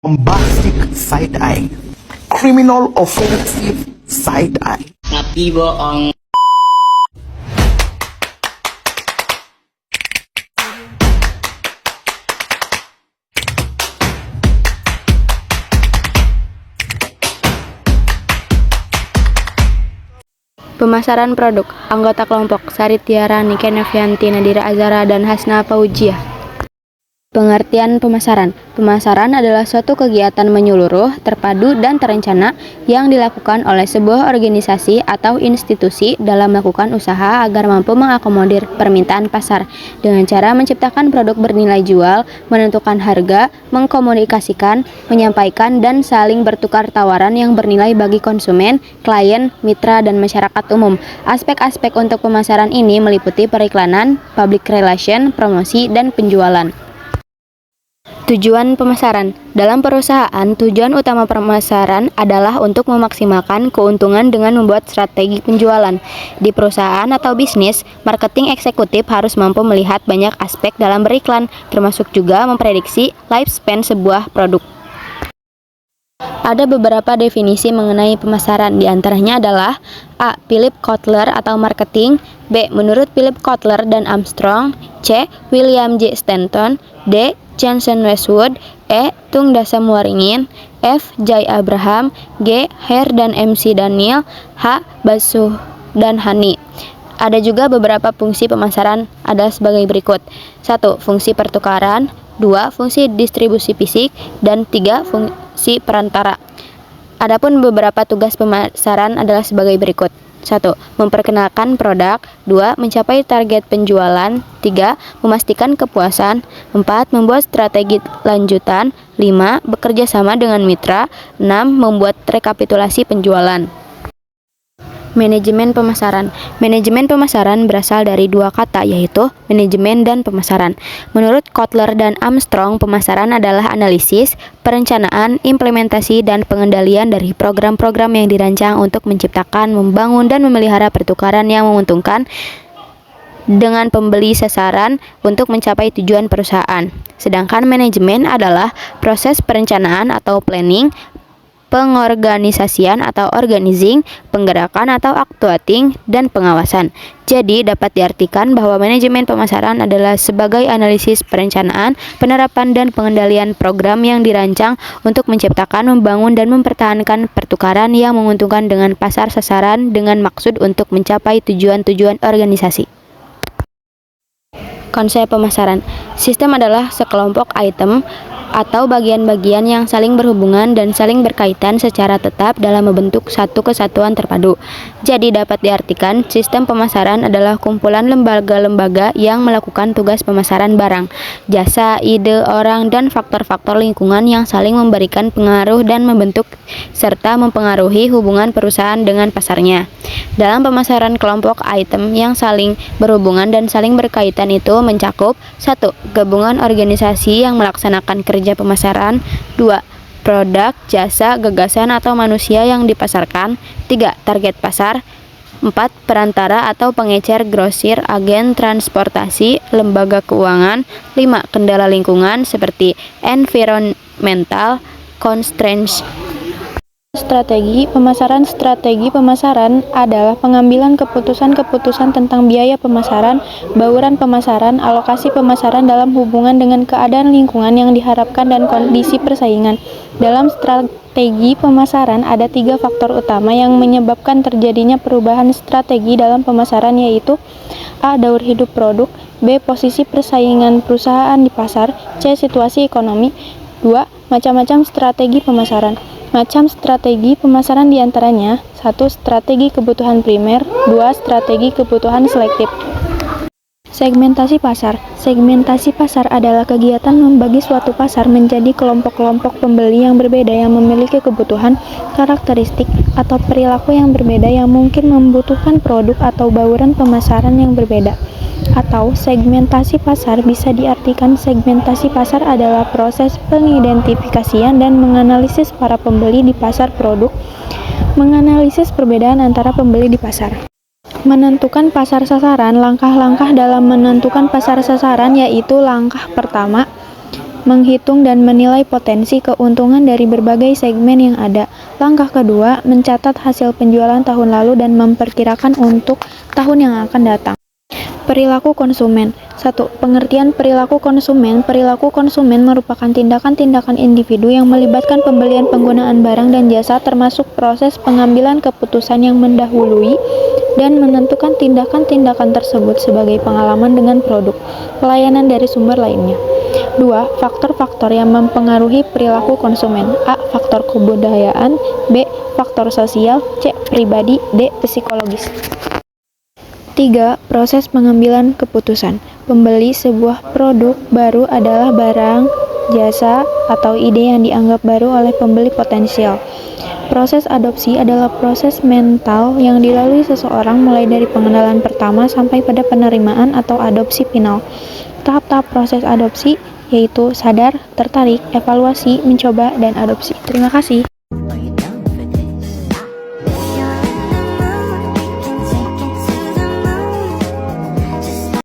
bombastic side eye, criminal offensive side eye. Tapi bohong. Pemasaran produk, anggota kelompok Sari Tiara, Nike Nevianti, Nadira Azara, dan Hasna Paujiah. Pengertian pemasaran. Pemasaran adalah suatu kegiatan menyeluruh, terpadu, dan terencana yang dilakukan oleh sebuah organisasi atau institusi dalam melakukan usaha agar mampu mengakomodir permintaan pasar dengan cara menciptakan produk bernilai jual, menentukan harga, mengkomunikasikan, menyampaikan, dan saling bertukar tawaran yang bernilai bagi konsumen, klien, mitra, dan masyarakat umum. Aspek-aspek untuk pemasaran ini meliputi periklanan, public relation, promosi, dan penjualan. Tujuan pemasaran. Dalam perusahaan, tujuan utama pemasaran adalah untuk memaksimalkan keuntungan dengan membuat strategi penjualan. Di perusahaan atau bisnis, marketing eksekutif harus mampu melihat banyak aspek dalam beriklan, termasuk juga memprediksi lifespan sebuah produk. Ada beberapa definisi mengenai pemasaran, di antaranya adalah A. Philip Kotler atau marketing, B. Menurut Philip Kotler dan Armstrong, C. William J. Stanton, D. Johnson Westwood, E. Tung Dasam Waringin, F. Jay Abraham, G. Hare dan MC Daniel, H. Basuh dan Hani. Ada juga beberapa fungsi pemasaran adalah sebagai berikut. 1. Fungsi pertukaran, 2. Fungsi distribusi fisik, dan 3. Fungsi perantara. Adapun beberapa tugas pemasaran adalah sebagai berikut. 1. Memperkenalkan produk, 2. Mencapai target penjualan, 3. Memastikan kepuasan, 4. Membuat strategi lanjutan, 5. Bekerja sama dengan mitra, 6. Membuat rekapitulasi penjualan. Manajemen pemasaran. Manajemen pemasaran berasal dari dua kata, yaitu manajemen dan pemasaran. Menurut Kotler dan Armstrong, pemasaran adalah analisis, perencanaan, implementasi, dan pengendalian dari program-program yang dirancang untuk menciptakan, membangun, dan memelihara pertukaran yang menguntungkan dengan pembeli sasaran untuk mencapai tujuan perusahaan. Sedangkan manajemen adalah proses perencanaan atau planning, pengorganisasian atau organizing, penggerakan atau actuating, dan pengawasan. Jadi dapat diartikan bahwa manajemen pemasaran adalah sebagai analisis perencanaan, penerapan, dan pengendalian program yang dirancang untuk menciptakan, membangun, dan mempertahankan pertukaran yang menguntungkan dengan pasar sasaran dengan maksud untuk mencapai tujuan-tujuan organisasi. Konsep pemasaran. Sistem adalah sekelompok item atau bagian-bagian yang saling berhubungan dan saling berkaitan secara tetap dalam membentuk satu kesatuan terpadu. Jadi dapat diartikan sistem pemasaran adalah kumpulan lembaga-lembaga yang melakukan tugas pemasaran barang, jasa, ide, orang, dan faktor-faktor lingkungan yang saling memberikan pengaruh dan membentuk serta mempengaruhi hubungan perusahaan dengan pasarnya. Dalam pemasaran, kelompok item yang saling berhubungan dan saling berkaitan itu mencakup 1. Gabungan organisasi yang melaksanakan kerja pemasaran, 2. Produk, jasa, gagasan, atau manusia yang dipasarkan, 3. Target pasar, 4. Perantara atau pengecer, grosir, agen transportasi, lembaga keuangan, 5. Kendala lingkungan seperti environmental constraints. Strategi pemasaran adalah pengambilan keputusan-keputusan tentang biaya pemasaran, bauran pemasaran, alokasi pemasaran dalam hubungan dengan keadaan lingkungan yang diharapkan dan kondisi persaingan. Dalam strategi pemasaran ada 3 faktor utama yang menyebabkan terjadinya perubahan strategi dalam pemasaran, yaitu A. Daur hidup produk, B. Posisi persaingan perusahaan di pasar, C. Situasi ekonomi. 2. Macam-macam strategi pemasaran. Macam strategi pemasaran diantaranya 1. Strategi kebutuhan primer, 2. Strategi kebutuhan selektif. Segmentasi pasar. Segmentasi pasar adalah kegiatan membagi suatu pasar menjadi kelompok-kelompok pembeli yang berbeda yang memiliki kebutuhan, karakteristik, atau perilaku yang berbeda yang mungkin membutuhkan produk atau bauran pemasaran yang berbeda. Atau segmentasi pasar bisa diartikan segmentasi pasar adalah proses pengidentifikasian dan menganalisis para pembeli di pasar produk, menganalisis perbedaan antara pembeli di pasar. Menentukan pasar sasaran. Langkah-langkah dalam menentukan pasar sasaran yaitu langkah pertama, menghitung dan menilai potensi keuntungan dari berbagai segmen yang ada. Langkah kedua, mencatat hasil penjualan tahun lalu dan memperkirakan untuk tahun yang akan datang. Perilaku konsumen. 1. Pengertian perilaku konsumen. Perilaku konsumen merupakan tindakan-tindakan individu yang melibatkan pembelian penggunaan barang dan jasa termasuk proses pengambilan keputusan yang mendahului dan menentukan tindakan-tindakan tersebut sebagai pengalaman dengan produk, pelayanan dari sumber lainnya. 2. Faktor-faktor yang mempengaruhi perilaku konsumen. A. Faktor kebudayaan. B. Faktor sosial. C. Pribadi. D. Psikologis. 3. Proses pengambilan keputusan. Pembeli sebuah produk baru adalah barang, jasa, atau ide yang dianggap baru oleh pembeli potensial. Proses adopsi adalah proses mental yang dilalui seseorang mulai dari pengenalan pertama sampai pada penerimaan atau adopsi final. Tahap-tahap proses adopsi yaitu sadar, tertarik, evaluasi, mencoba, dan adopsi. Terima kasih.